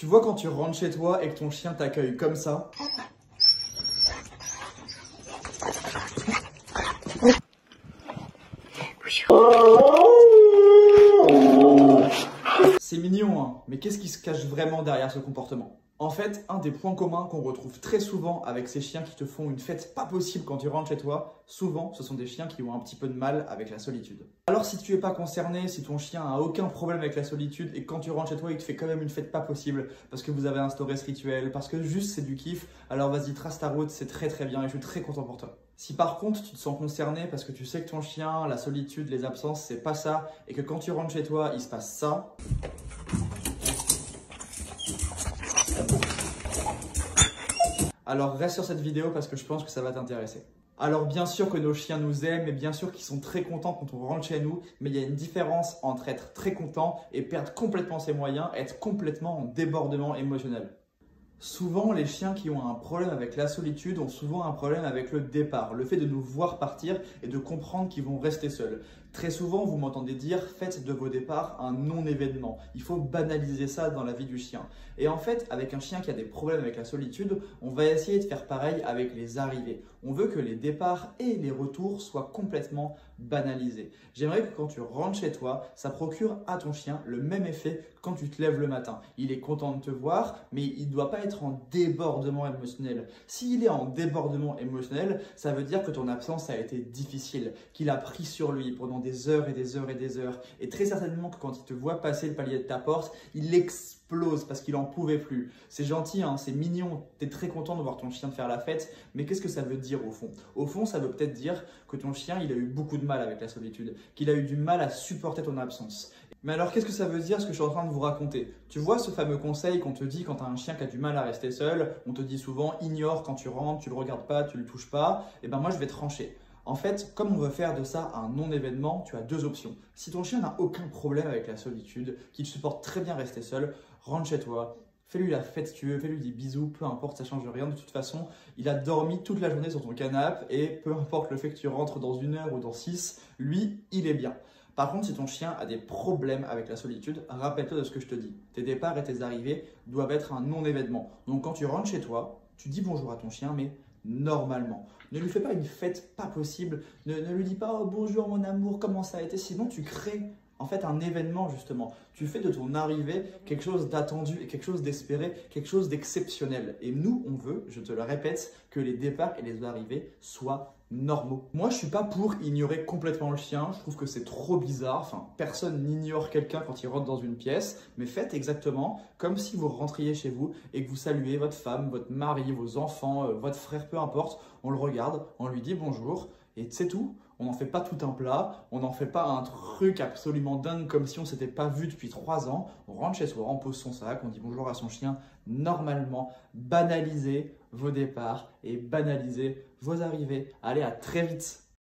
Tu vois quand tu rentres chez toi et que ton chien t'accueille comme ça, c'est mignon, hein, mais qu'est-ce qui se cache vraiment derrière ce comportement? En fait, un des points communs qu'on retrouve très souvent avec ces chiens qui te font une fête pas possible quand tu rentres chez toi, souvent, ce sont des chiens qui ont un petit peu de mal avec la solitude. Alors si tu n'es pas concerné, si ton chien a aucun problème avec la solitude et que quand tu rentres chez toi, il te fait quand même une fête pas possible parce que vous avez instauré ce rituel, parce que juste c'est du kiff, alors vas-y, trace ta route, c'est très très bien et je suis très content pour toi. Si par contre tu te sens concerné parce que tu sais que ton chien, la solitude, les absences, c'est pas ça et que quand tu rentres chez toi, il se passe ça, alors reste sur cette vidéo parce que je pense que ça va t'intéresser. Alors bien sûr que nos chiens nous aiment et bien sûr qu'ils sont très contents quand on rentre chez nous, mais il y a une différence entre être très content et perdre complètement ses moyens, être complètement en débordement émotionnel. Souvent, les chiens qui ont un problème avec la solitude ont souvent un problème avec le départ, le fait de nous voir partir et de comprendre qu'ils vont rester seuls. Très souvent, vous m'entendez dire « faites de vos départs un non-événement ». Il faut banaliser ça dans la vie du chien. Et en fait, avec un chien qui a des problèmes avec la solitude, on va essayer de faire pareil avec les arrivées. On veut que les départs et les retours soient complètement banalisés. J'aimerais que quand tu rentres chez toi, ça procure à ton chien le même effet que quand tu te lèves le matin. Il est content de te voir, mais il ne doit pas être en débordement émotionnel. S'il est en débordement émotionnel, ça veut dire que ton absence a été difficile, qu'il a pris sur lui pendant des heures et des heures et des heures. Et très certainement que quand il te voit passer le palier de ta porte, il explose parce qu'il n'en pouvait plus. C'est gentil, hein, c'est mignon, tu es très content de voir ton chien faire la fête, mais qu'est-ce que ça veut dire au fond? Au fond, ça veut peut-être dire que ton chien, il a eu beaucoup de mal avec la solitude, qu'il a eu du mal à supporter ton absence. Mais alors, qu'est-ce que ça veut dire ce que je suis en train de vous raconter? Tu vois ce fameux conseil qu'on te dit quand tu as un chien qui a du mal à rester seul, on te dit souvent ignore quand tu rentres, tu le regardes pas, tu le touches pas, et ben moi je vais trancher. En fait, comme on veut faire de ça un non-événement, tu as deux options. Si ton chien n'a aucun problème avec la solitude, qu'il supporte très bien rester seul, rentre chez toi, fais-lui la fête si tu veux, fais-lui des bisous, peu importe, ça change rien. De toute façon, il a dormi toute la journée sur ton canapé et peu importe le fait que tu rentres dans 1 heure ou dans 6, lui, il est bien. Par contre, si ton chien a des problèmes avec la solitude, rappelle-toi de ce que je te dis. Tes départs et tes arrivées doivent être un non-événement. Donc quand tu rentres chez toi, tu dis bonjour à ton chien, mais normalement. Ne lui fais pas une fête pas possible, ne lui dis pas oh, bonjour mon amour, comment ça a été, sinon tu crées en fait un événement justement. Tu fais de ton arrivée quelque chose d'attendu et quelque chose d'espéré, quelque chose d'exceptionnel. Et nous, on veut, je te le répète, que les départs et les arrivées soient normaux. Moi, je suis pas pour ignorer complètement le chien, je trouve que c'est trop bizarre. Enfin, personne n'ignore quelqu'un quand il rentre dans une pièce, mais faites exactement comme si vous rentriez chez vous et que vous saluez votre femme, votre mari, vos enfants, votre frère, peu importe. On le regarde, on lui dit bonjour et c'est tout. On n'en fait pas tout un plat, on n'en fait pas un truc absolument dingue comme si on ne s'était pas vu depuis 3 ans. On rentre chez soi, on pose son sac, on dit bonjour à son chien. Normalement, banalisez vos départs et banalisez vos arrivées. Allez, à très vite!